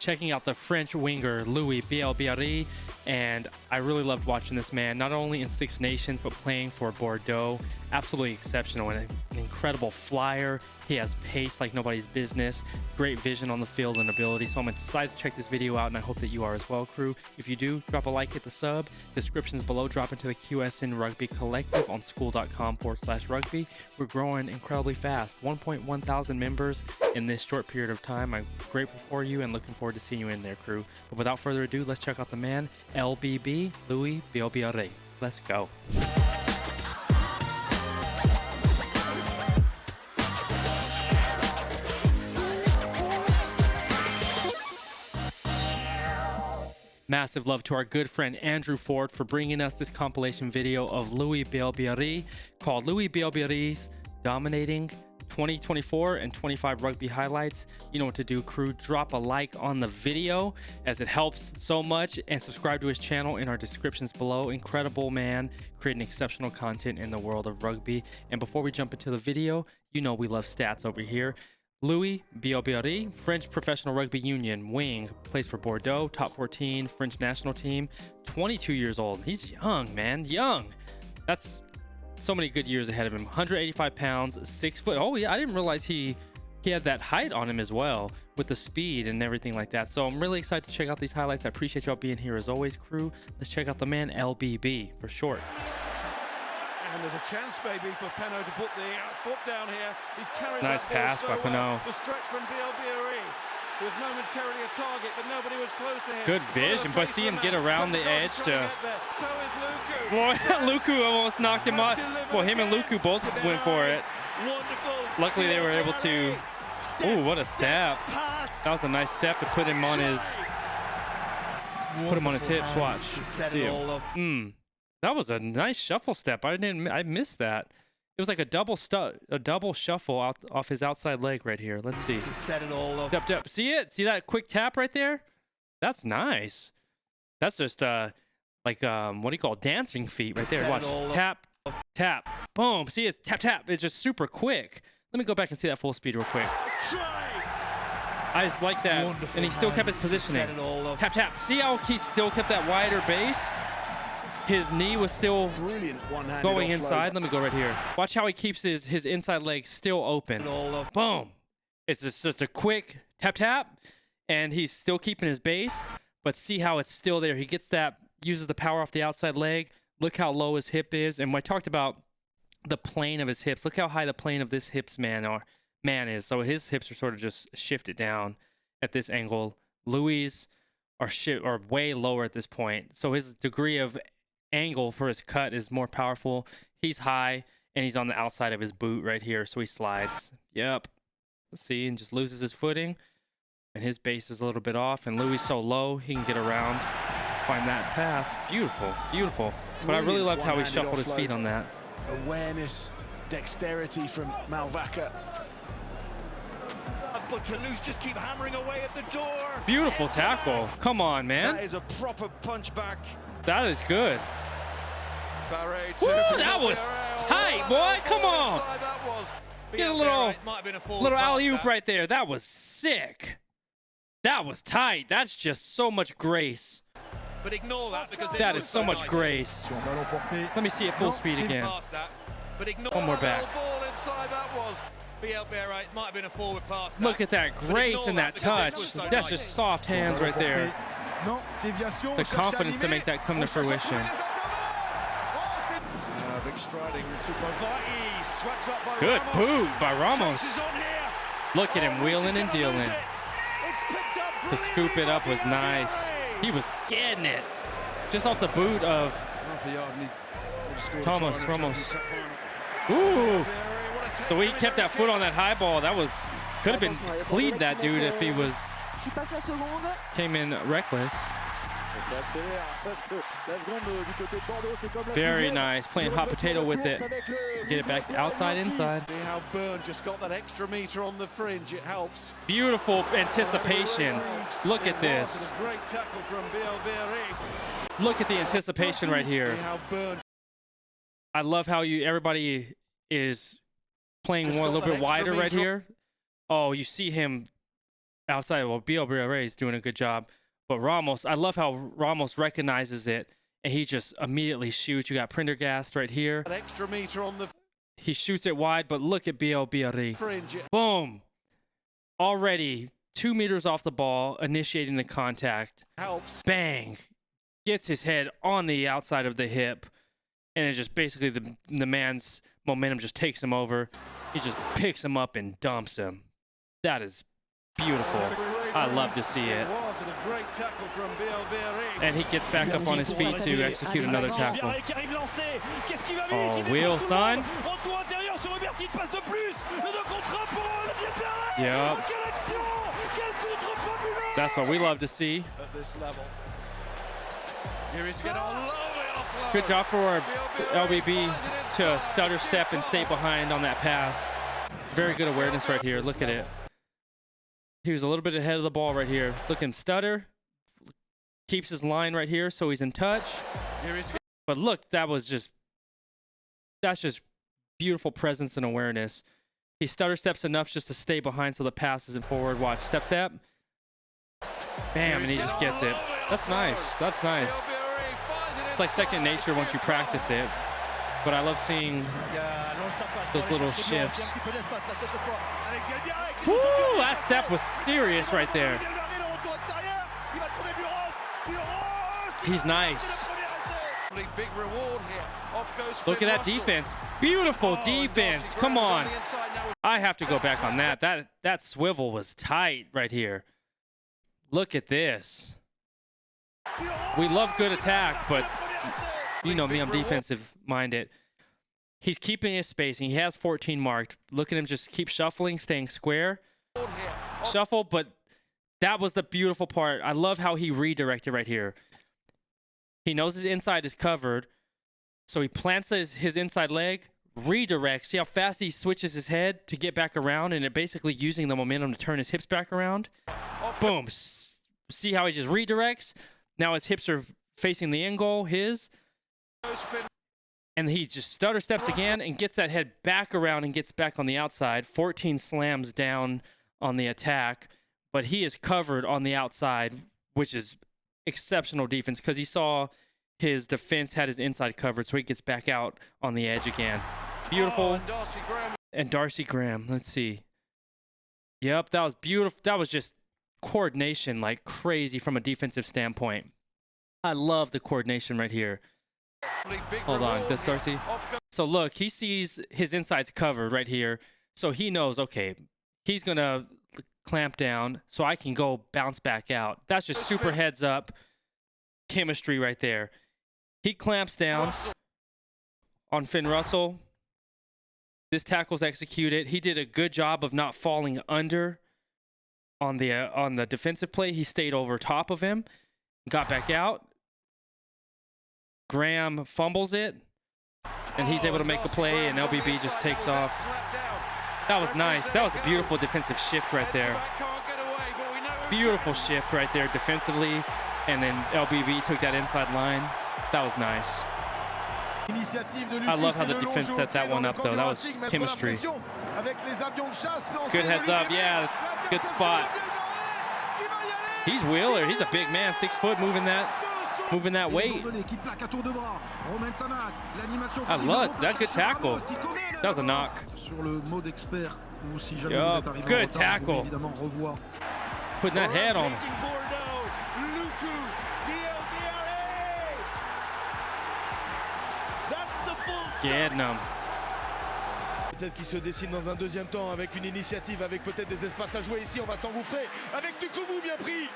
checking out the French winger Louis Bielle-Biarrey, and I really loved watching this man, not only in Six Nations, but playing for Bordeaux. Absolutely exceptional and an incredible flyer. He has pace like nobody's business, great vision on the field and ability. So I'm excited to check this video out, and I hope that you are as well, crew. If you do, drop a like, hit the sub. Descriptions below. Drop into the QSN Rugby Collective on skool.com/rugby. We're growing incredibly fast. 1.1 thousand members in this short period of time. I'm grateful for you and looking forward to seeing you in there, crew. But without further ado, let's check out the man, LBB, Louis Bielle-Biarrey. Let's go. Massive love to our good friend Andrew Ford for bringing us this compilation video of Louis Bielle-Biarrey called Louis Bielle-Biarrey's Dominating 2024 and 25 Rugby Highlights. You know what to do, crew. Drop a like on the video as it helps so much, and subscribe to his channel in our descriptions below. Incredible man, creating exceptional content in the world of rugby. And before we jump into the video, you know we love stats over here. Louis Bielle-Biarrey, French Professional Rugby Union wing, plays for Bordeaux, top 14 French national team, 22 years old. He's young, man, young. That's so many good years ahead of him. 185 pounds, 6 foot. Oh yeah, I didn't realize he had that height on him as well, with the speed and everything like that. So I'm really excited to check out these highlights. I appreciate y'all being here as always, crew. Let's check out the man, LBB for short. And there's a chance maybe for Penaud to put the foot down here. He carries nice that ball pass so by Penaud. well. The stretch from Bielle-Biarrey. He was momentarily a target, but nobody was close to him. Good vision, but see him get around the edge to... So is Luku. Boy, Luku almost knocked him off. Well, him and Luku both went for it. Wonderful. Luckily, they were able to... Oh, what a step. That was a nice step to put him on his... Put him on his hips, watch. See him. That was a nice shuffle step. I missed that. It was like a double shuffle out off his outside leg right here. Let's see. Step. See it? See that quick tap right there? That's nice. That's just like what do you call it? Dancing feet right there. Watch. Tap, tap, boom. See, it's tap, tap. It's just super quick. Let me go back and see that full speed real quick. I just like that. Wonderful, and he still kept his positioning. Tap, tap. See how he still kept that wider base? His knee was still going inside. Let me go right here. Watch how he keeps his inside leg still open. Boom. It's just such a quick tap, tap. And he's still keeping his base. But see how it's still there. He gets that, uses the power off the outside leg. Look how low his hip is. And when I talked about the plane of his hips, look how high the plane of this hips man is. So his hips are sort of just shifted down at this angle. Louis are way lower at this point. So his degree of angle for his cut is more powerful. He's high and he's on the outside of his boot right here, so he slides. Yep. Let's see, and just loses his footing, and his base is a little bit off, and Louis so low he can get around, find that pass. Beautiful, beautiful. But I really loved how he shuffled his feet on that. Awareness, dexterity from Malvaca. But Toulouse just keep hammering away at the door. Beautiful tackle. Come on, man. That is a proper punch back. That is good. Woo, that was tight, boy. Come on. Get a little alley-oop right there. That was sick. That was tight. That's just so much grace. But ignore that because that is so much grace. Let me see it full speed again. One more back. Bielle-Biarrey might have been a forward pass. Look at that grace and that touch. That's just soft hands right there. The confidence to make that come to fruition. Good boot by Ramos. Look at him wheeling and dealing. To scoop it up was nice. He was getting it. Just off the boot of Thomas Ramos. Ooh. The way he kept that foot on that high ball, that was could have been clean that dude if he came in reckless. Very nice, playing hot potato with it. Get it back outside, inside. See how Byrne just got that extra meter on the fringe. It helps. Beautiful anticipation. Look at this. Great tackle from Bielle-Biarrey. Look at the anticipation right here. I love how everybody is playing more a little bit wider right here. Oh, you see him outside. Well, Bielle-Biarrey is doing a good job. But Ramos, I love how Ramos recognizes it, and he just immediately shoots. You got Prendergast right here. An extra meter on the He shoots it wide, but look at Bielle-Biarrey. fringe. Boom. Already 2 meters off the ball, initiating the contact. Helps. Bang. Gets his head on the outside of the hip, and it just basically the man's momentum just takes him over. He just picks him up and dumps him. That is beautiful. I love to see it. Was and a great tackle from Bielle-Biarrey. And he gets back up on his feet to execute another tackle. Oh, wheel, son. Yep. That's what we love to see. At this level. Here he's getting a lovely offload. Good job for LBB to stutter step and stay behind on that pass. Very good awareness right here. Look at it. He was a little bit ahead of the ball right here. Look at him stutter. Keeps his line right here, so he's in touch. But look, that's just beautiful presence and awareness. He stutter steps enough just to stay behind so the pass isn't forward. Watch, step, step. Bam, and he just gets it. That's nice. That's nice. It's like second nature once you practice it. But I love seeing those little shifts. Woo, that step was serious right there. He's nice. Big reward here. Off goes Look at that defense. Beautiful defense. Come on. I have to go back on that. That swivel was tight right here. Look at this. We love good attack, but you know me, I'm defensive minded. He's keeping his spacing. He has 14 marked. Look at him just keep shuffling, staying square. Shuffle, but that was the beautiful part. I love how he redirected right here. He knows his inside is covered, so he plants his inside leg, redirects. See how fast he switches his head to get back around, and it basically using the momentum to turn his hips back around. Boom. See how he just redirects? Now his hips are facing the end goal, and he just stutter steps again and gets that head back around and gets back on the outside. 14 slams down on the attack, but he is covered on the outside, which is exceptional defense because he saw his defense had his inside covered, so he gets back out on the edge again. Beautiful. And Darcy Graham, let's see. Yep, that was beautiful. That was just coordination like crazy from a defensive standpoint. I love the coordination right here. Hold on, this Darcy. So look, he sees his insides covered right here, so he knows, okay, he's gonna clamp down so I can go bounce back out. That's just super heads up chemistry right there. He clamps down on Finn Russell. This tackle's executed. He did a good job of not falling under on the defensive play. He stayed over top of him, got back out. Graham fumbles it, and he's able to make the play, and LBB just takes off. That was nice. That was a beautiful defensive shift right there. Beautiful shift right there defensively, and then LBB took that inside line. That was nice. I love how the defense set that one up, though. That was chemistry. Good heads up. Yeah, good spot. He's Wheeler. He's a big man, 6 foot, moving that weight. I love that. Good tackle. That was a knock. Yup, good tackle. Putting that head on him. Getting him. Peut-être qu'il se dessine dans un deuxième temps avec une initiative, avec peut-être des espaces à jouer ici. On va s'engouffrer avec Qrew bien pris.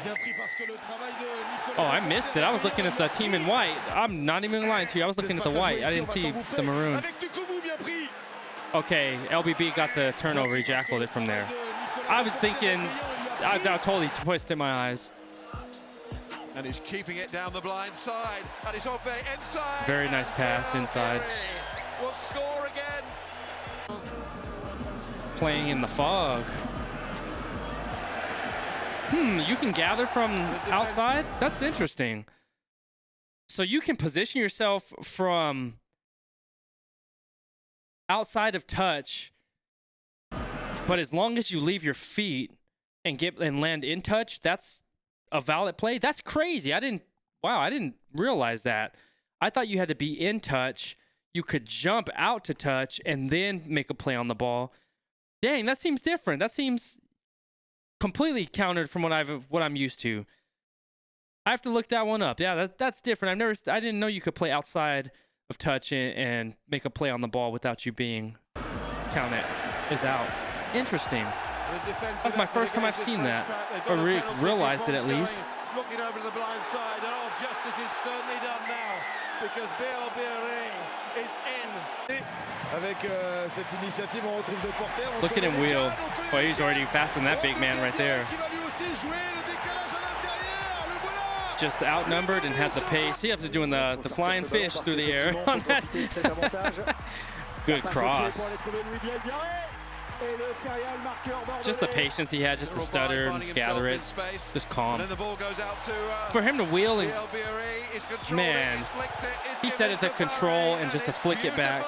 Bien pris parce que le travail de Nicolas. Oh, I missed it. I was looking at the team in white. I'm not even lying to you. I was looking at the white. I didn't see the maroon. Avec Qrew bien pris. Okay, LBB got the turnover. He jackled it from there. I was thinking, I totally twisted my eyes. And he's keeping it down the blind side. And he's on the inside. Very nice pass inside. Will score again. Playing in the fog. You can gather from outside? That's interesting. So you can position yourself from outside of touch But as long as you leave your feet and land in touch, that's a valid play. That's crazy. I didn't realize that. I thought you had to be in touch. You could jump out to touch and then make a play on the ball. Dang, that seems different. That seems completely countered from what I'm used to. I have to look that one up. Yeah, that's different. I didn't know you could play outside of touch and make a play on the ball without you being counted as out. Interesting. That's my first time I've seen that, or realized it at least. Looking over to the blind side, and justice is certainly done now, because Bielle-Biarrey is in. Avec cette initiative, on retrouve des porteurs. Look at him wheel. Well, he's already faster than that big man right there. Just outnumbered and had the pace. He had to doing the flying fish through the air on that. Good cross. Just the patience he had, just to stutter and gather it, just calm. For him to wheel and, man, he set it to control and just to flick it back.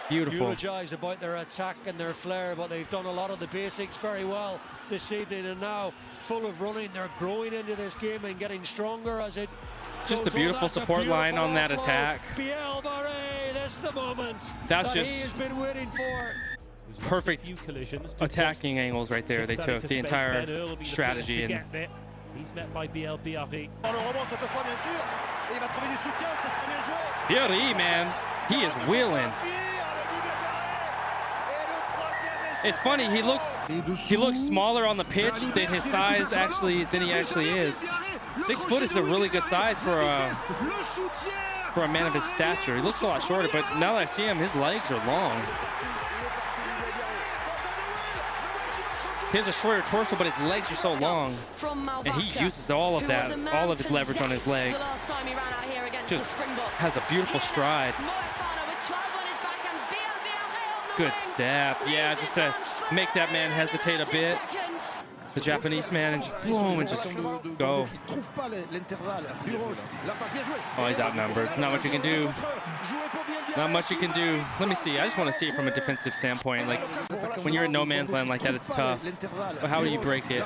Beautiful. Eulogize about their attack and their flair, but they've done a lot of the basics very well this evening, and now full of running, they're growing into this game and getting stronger as it just a beautiful support line on that attack. Bielle-Biarrey, that's the moment that's that just he has been waiting for. Perfect attacking angles right there. They took the entire strategy and he's met by Bielle-Biarrey. Biarrey, man, he is wheeling. It's funny, he looks smaller on the pitch than his size than he actually is. 6 foot is a really good size for a man of his stature. He looks a lot shorter, but now that I see him, his legs are long. He has a shorter torso, but his legs are so long, and he uses all of that, all of his leverage on his leg. Just has a beautiful stride. Good step, yeah, just to make that man hesitate a bit. The Japanese man, and just boom, and just go. Oh, he's outnumbered. Not much you can do. Not much you can do. Let me see. I just want to see it from a defensive standpoint. Like, when you're in no man's land like that, it's tough. But how do you break it?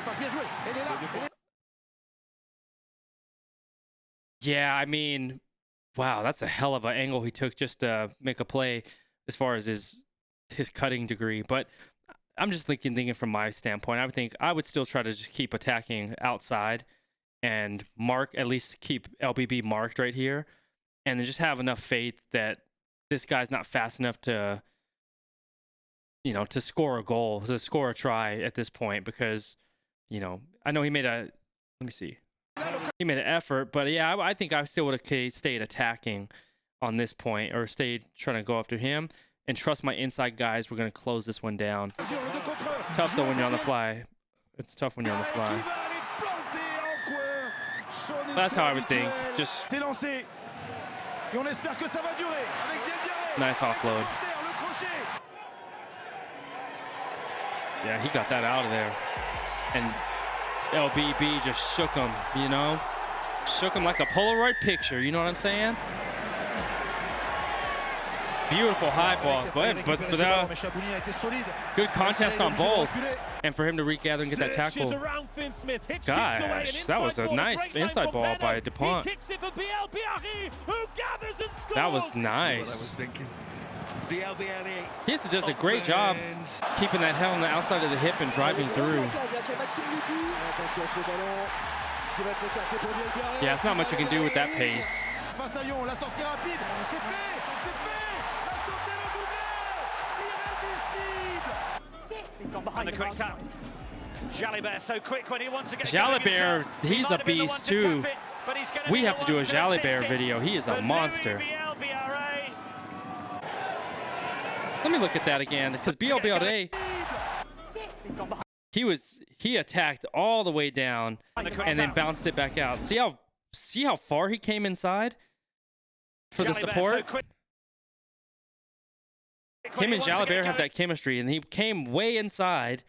Yeah, I mean, wow, that's a hell of an angle he took just to make a play as far as his cutting degree. But I'm just thinking from my standpoint, I would still try to just keep attacking outside and at least keep LBB marked right here, and then just have enough faith that this guy's not fast enough to, to score a goal, to score a try at this point, because, I know he made an effort, but yeah, I think I still would have stayed attacking on this point, or stayed trying to go after him. And trust my inside guys, we're going to close this one down. It's tough, though, when you're on the fly. It's tough when you're on the fly. That's how I would think. Just nice offload. Yeah, he got that out of there. And LBB just shook him, Shook him like a Polaroid picture, you know what I'm saying? Beautiful high ball, but good contest on both, and for him to regather and get that tackle. Gosh, that was a nice inside ball by DuPont. That was nice. He does a great job keeping that head on the outside of the hip and driving through. Yeah, it's not much you can do with that pace. And a quick tap. Jalibert so quick when he wants to get Jalibert, he's a beast too. We have to do a Jalibert video. He is a monster. Let me look at that again, because Bielle-Biarrey, he attacked all the way down and then bounced it back out. See how far he came inside for the support? Him and Jalibert have that chemistry, and he came way inside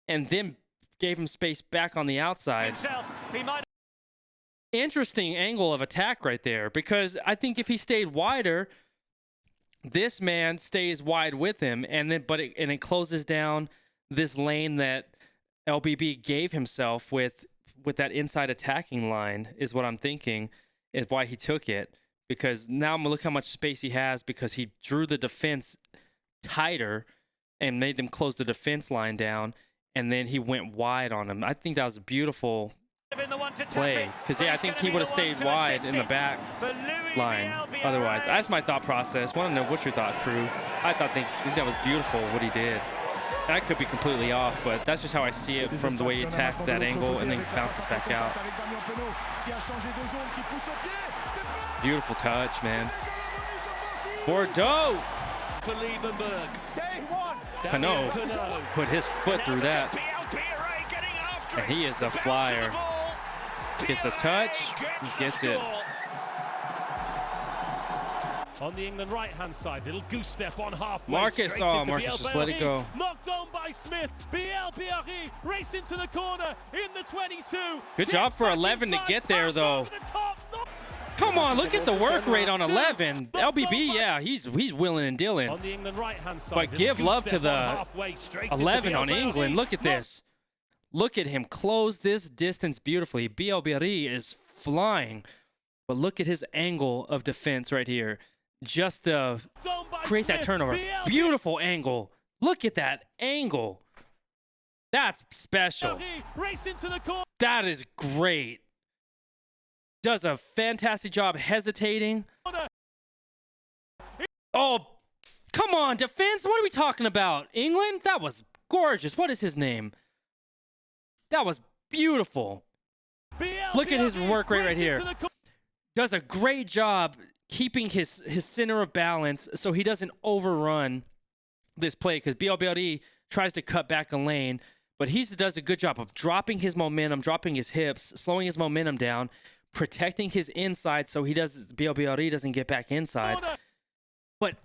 and then gave him space back on the outside. Interesting angle of attack right there, because I think if he stayed wider, this man stays wide with him, and then it closes down this lane that LBB gave himself with that inside attacking line is what I'm thinking is why he took it. Because now I'm look how much space he has because he drew the defense tighter and made them close the defense line down, and then he went wide on him. I think that was a beautiful play because I think he would have stayed wide in the back line otherwise. That's my thought process. Want to know what your thought, Qrew? I think that was beautiful what he did. And I could be completely off, but that's just how I see it from the way he attacked that angle and then bounces back out. Beautiful touch, man. Bordeaux. Pinot put his foot through that. And he is a flyer. Gets a touch, gets it. On the England right-hand side, little goose step on halfway. Marcus, Marcus just let it go. Knocked on by Smith. Bielle-Biarrey race into the corner in the 22. Good job for 11 to get there, though. Come on, look at the work rate on 11. LBB, yeah, he's willing and dealing. On the England right-hand side, but give love to the 11 on England. Look at this. Look at him close this distance beautifully. Bielle-Biarrey is flying. But look at his angle of defense right here. Just to create that turnover. Beautiful angle. Look at that angle. That's special. That is great. Does a fantastic job hesitating. Oh, come on, defense. What are we talking about? England? That was gorgeous. What is his name? That was beautiful. Look at his work rate right here. Does a great job keeping his center of balance so he doesn't overrun this play because Bielle-Biarrey tries to cut back a lane, but he does a good job of dropping his momentum, dropping his hips, slowing his momentum down, protecting his inside so Bielle-Biarrey doesn't get back inside. But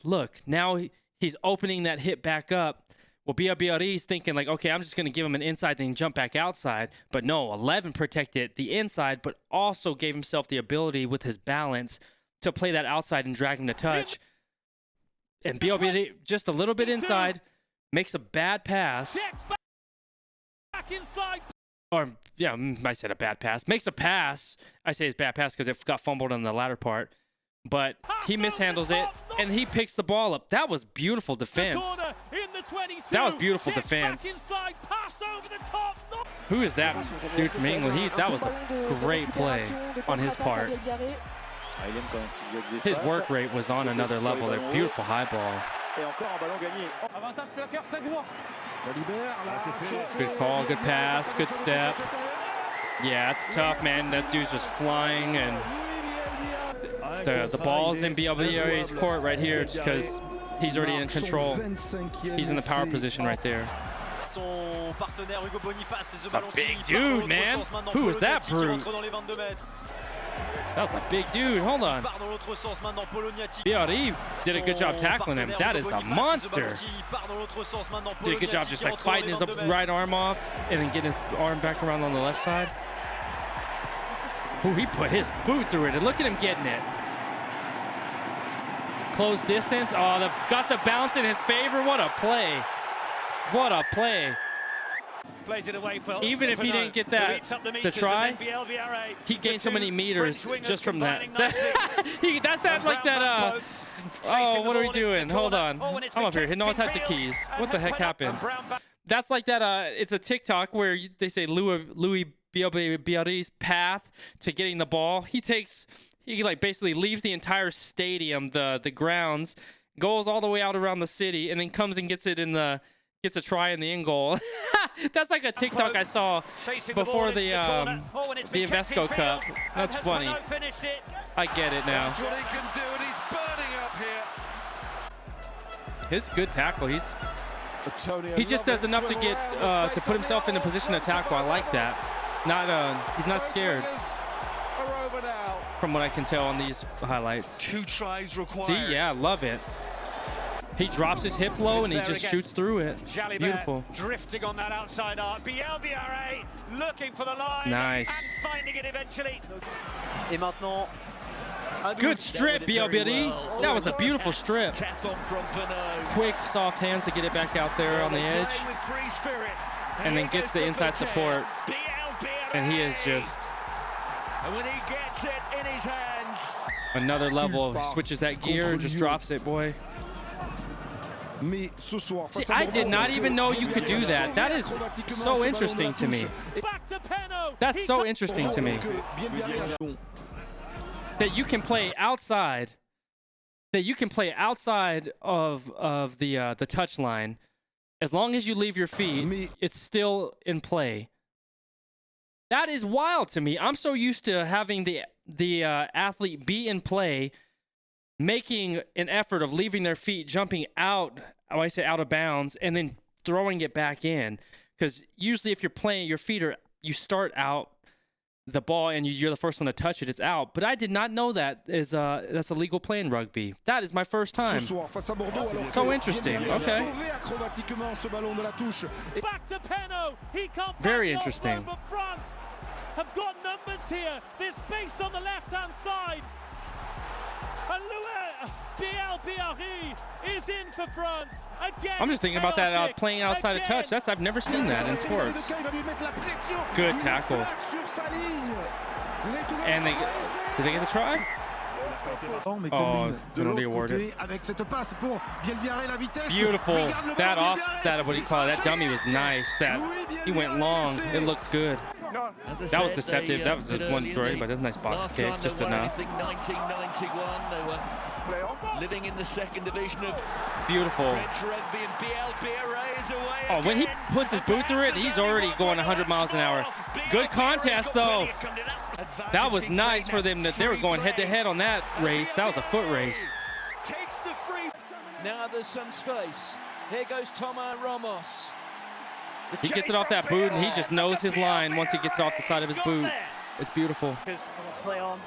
look, now he's opening that hip back up. Well, Bielle-Biarrey's thinking like, okay, I'm just going to give him an inside thing, jump back outside. But no, 11 protected the inside, but also gave himself the ability with his balance to play that outside and drag him to touch. And Bielle-Biarrey just a little bit inside, makes a bad pass. Or, yeah, I said a bad pass. Makes a pass. I say it's bad pass because it got fumbled on the latter part. But he mishandles it, and he picks the ball up. That was beautiful defense. That was beautiful defense. Who is that dude from England? That was a great play on his part. His work rate was on another level. That beautiful high ball. Good call, good pass, good step. Yeah, it's tough, man. That dude's just flying, and the ball's in Bielle-Biarrey's court right here just because he's already in control. He's in the power position right there. It's a big dude, man. Who is that brute? That was a big dude. Hold on. Bielle-Biarrey did a good job tackling him. That is a monster. Did a good job just like fighting his right arm off and then getting his arm back around on the left side. Ooh, he put his boot through it, and look at him getting it. Close distance. Oh, got the bounce in his favor. What a play. What a play. Plays it away for even if he didn't get that, the try, he gained so many meters just from that. That's that like that, oh, what are we doing? Hold on. I'm up here hitting all types of keys. What the heck happened? That's like that, it's a TikTok where they say Louis Bielle-Biarrey's path to getting the ball. He like basically leaves the entire stadium, the grounds, goes all the way out around the city, and then comes and gets a try in the end goal. That's like a TikTok I saw before the Invesco Cup. That's funny. I get it now. That's what he can do, and he's burning up here. His good tackle. He just does enough to get to put himself in a position to tackle. I like that. He's not scared. From what I can tell on these highlights. 2 tries required. See, yeah, I love it. He drops his hip low and he just shoots through it. Beautiful. Drifting on that outside arc. Bielle-Biarrey looking for the line. Nice. And finding it eventually. Et maintenant, Good strip, Bielle-Biarrey. That was a beautiful strip. Quick, soft hands to get it back out there on the edge. And then gets the inside support. And he is just when he gets it in his hands. Another level. He switches that gear and just drops it, boy. See, I did not even know you could do that. That is so interesting to me. That's so interesting to me. That you can play outside. That you can play outside of the touch line. As long as you leave your feet, it's still in play. That is wild to me. I'm so used to having the athlete be in play, making an effort of leaving their feet, jumping out, I say out of bounds, and then throwing it back in. Because usually if you're playing, your feet are, you start out the ball and you're the first one to touch it, it's out. But I did not know that that's a legal play in rugby. That is my first time. So interesting. Okay. Back to Penaud. He can't Very interesting. But France have got numbers here. There's space on the left-hand side. And Louis Bielle-Biarrey is in for France. Again, I'm just thinking about that playing outside of touch. I've never seen that in sports. Good tackle. And did they get the try? Oh, penalty awarded. Beautiful. That what do you call it? That dummy was nice. He went long. It looked good. That was deceptive. That was just one throw, but that's a nice box kick, just enough. 1991, they were living in the second division of beautiful. Rugby, and Bielle-Biarrey is away. Oh, when he puts his boot through it, he's already going 100 miles an hour. Good contest, though. That was nice for them that they were going head-to-head on that race. That was a foot race. Now there's some space. Here goes Thomas Ramos. He gets it off that boot, and he just knows his line once he gets it off the side of his boot. It's beautiful. Play on.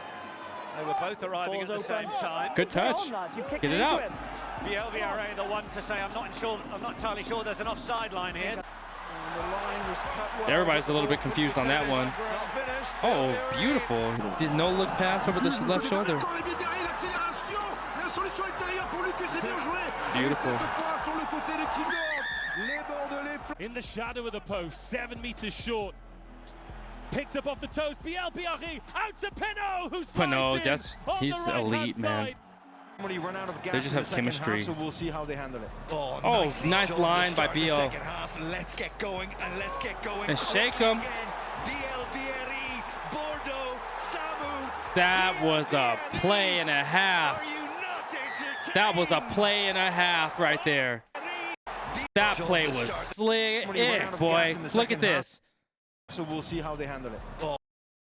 They were both arriving at the same time. Good touch. Get it out. Bielle-Biarrey, the one to say, I'm not entirely sure there's an offside line here. Everybody's a little bit confused on that one. Oh, beautiful. Did no look pass over the left shoulder. Beautiful. In the shadow of the post, 7 meters short. Picked up off the toes. Bielle-Biarrey out to Penaud, who slides he's elite, man. They just have chemistry. So we'll see how they handle it. Oh, nice line by Bielle. Let's get going and let's get going. And shake him. That was a play and a half. That was a play and a half right there. That play was slick, boy. Look at this. So we'll see how they handle it.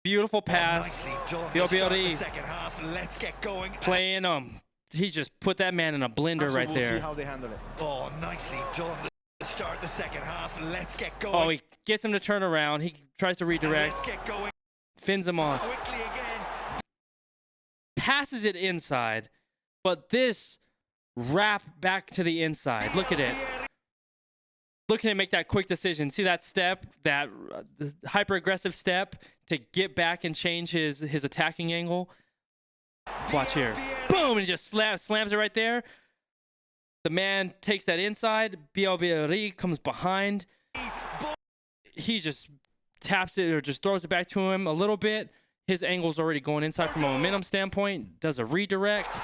Beautiful pass. Bielle-Biarrey playing him. He just put that man in a blender right there. We'll see how they handle it. Oh, nicely done. Start the second half. Let's get going. Oh, he gets him to turn around. He tries to redirect. Let's get going. Fins him off. Quickly again. Passes it inside, but this wrap back to the inside. Look at it. Look at him make that quick decision. See that step, that hyper-aggressive step to get back and change his attacking angle? Watch here. Boom! And he just slams it right there. The man takes that inside. Bielle-Biarrey comes behind. He just taps it or just throws it back to him a little bit. His angle's already going inside from a momentum standpoint. Does a redirect.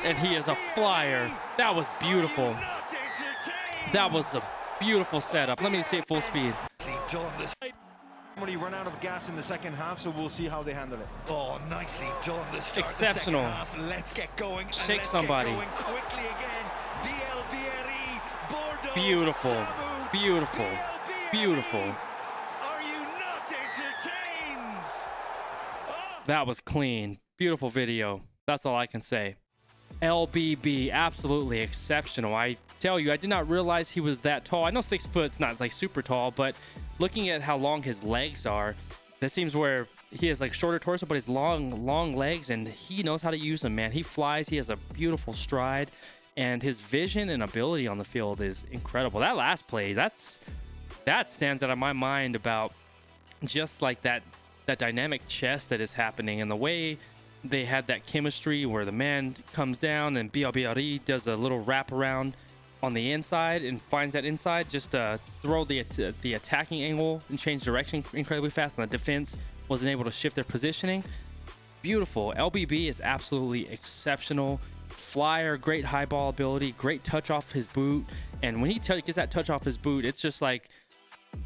And he is a flyer. That was beautiful. That was a beautiful setup. Let me see it full speed. Run out of gas in the second half, so we'll see how they handle it. Oh, nicely done. Exceptional. Let's get going. Shake somebody. Beautiful. Beautiful. Beautiful. Are you not entertained? That was clean. Beautiful video. That's all I can say. LBB, absolutely exceptional. I tell you, I did not realize he was that tall. I know 6 foot's not like super tall, but looking at how long his legs are, that seems where he has like shorter torso, but his long legs, and he knows how to use them, man. He flies. He has a beautiful stride, and his vision and ability on the field is incredible. That last play, that stands out of my mind about just like that dynamic chess that is happening and the way they had that chemistry where the man comes down and Bielle-Biarrey does a little wrap around on the inside and finds that inside, just throw the attacking angle and change direction incredibly fast, and the defense wasn't able to shift their positioning. Beautiful. LBB is absolutely exceptional. Flyer, great high ball ability, great touch off his boot, and when he gets that touch off his boot, it's just like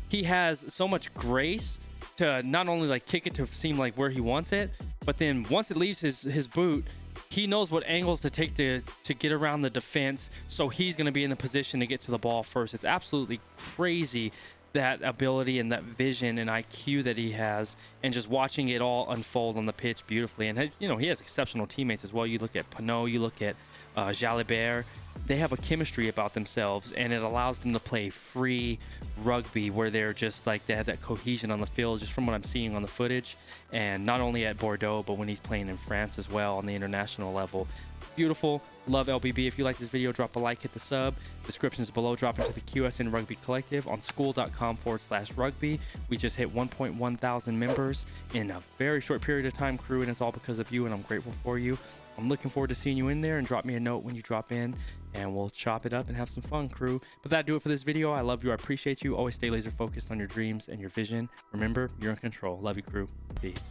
he has so much grace to not only like kick it to seem like where he wants it, but then once it leaves his boot, he knows what angles to take to get around the defense, so he's going to be in the position to get to the ball first. It's absolutely crazy, that ability and that vision and IQ that he has, and just watching it all unfold on the pitch beautifully. And you know, he has exceptional teammates as well. You look at Pinot, you look at Jalibert, they have a chemistry about themselves, and it allows them to play free rugby where they're just like, they have that cohesion on the field, just from what I'm seeing on the footage. And not only at Bordeaux, but when he's playing in France as well on the international level. Beautiful. Love LBB. If you like this video, drop a like, hit the sub. Description is below. Drop into the QSN Rugby Collective on skool.com/rugby. We just hit 1.1 thousand members in a very short period of time, Qrew, and it's all because of you, and I'm grateful for you. I'm looking forward to seeing you in there, and drop me a note when you drop in, and we'll chop it up and have some fun, Qrew. But that'll do it for this video. I love you. I appreciate you. Always stay laser focused on your dreams and your vision. Remember, you're in control. Love you, Qrew. Peace.